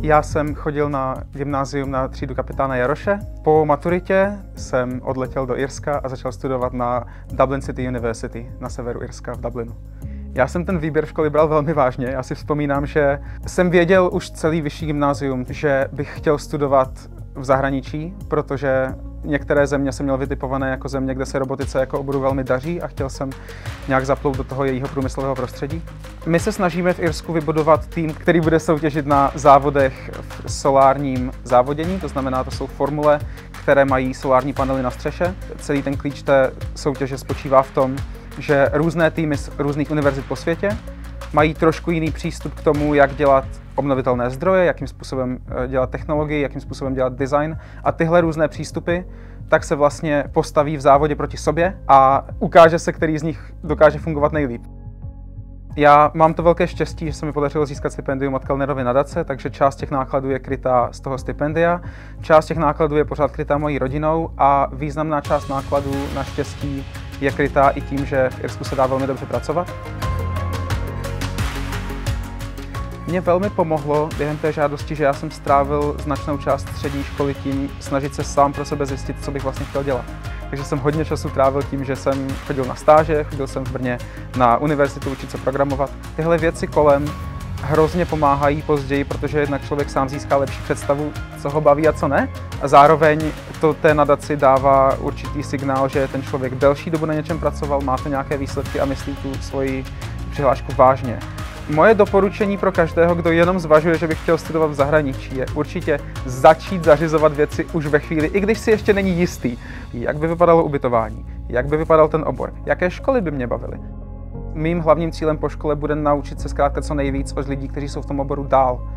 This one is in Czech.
Já jsem chodil na gymnázium na třídu kapitána Jaroše. Po maturitě jsem odletěl do Irska a začal studovat na Dublin City University na severu Irska v Dublinu. Já jsem ten výběr školy bral velmi vážně. Já si vzpomínám, že jsem věděl už celý vyšší gymnázium, že bych chtěl studovat v zahraničí, protože některé země jsem měl vytipované jako země, kde se robotice jako oboru velmi daří a chtěl jsem nějak zaplout do toho jejího průmyslového prostředí. My se snažíme v Irsku vybudovat tým, který bude soutěžit na závodech v solárním závodění, to znamená, to jsou formule, které mají solární panely na střeše. Celý ten klíč té soutěže spočívá v tom, že různé týmy z různých univerzit po světě mají trošku jiný přístup k tomu, jak dělat obnovitelné zdroje, jakým způsobem dělat technologii, jakým způsobem dělat design. A tyhle různé přístupy tak se vlastně postaví v závodě proti sobě a ukáže se, který z nich dokáže fungovat nejlíp. Já mám to velké štěstí, že se mi podařilo získat stipendium od Kellnerovy nadace, takže část těch nákladů je krytá z toho stipendia, část těch nákladů je pořád krytá mojí rodinou a významná část nákladů naštěstí je krytá i tím, že v Irsku se dá velmi dobře pracovat. Mě velmi pomohlo během té žádosti, že já jsem strávil značnou část střední školy tím snažit se sám pro sebe zjistit, co bych vlastně chtěl dělat. Takže jsem hodně času trávil tím, že jsem chodil na stáže, chodil jsem v Brně na univerzitu učit se programovat. Tyhle věci kolem hrozně pomáhají později, protože jednak člověk sám získá lepší představu, co ho baví a co ne. A zároveň to té nadaci dává určitý signál, že ten člověk delší dobu na něčem pracoval, má to nějaké výsledky a myslí tu svoji přihlášku vážně. Moje doporučení pro každého, kdo jenom zvažuje, že by chtěl studovat v zahraničí, je určitě začít zařizovat věci už ve chvíli, i když si ještě není jistý, jak by vypadalo ubytování, jak by vypadal ten obor, jaké školy by mě bavily. Mým hlavním cílem po škole bude naučit se zkrátka co nejvíc od lidí, kteří jsou v tom oboru dál.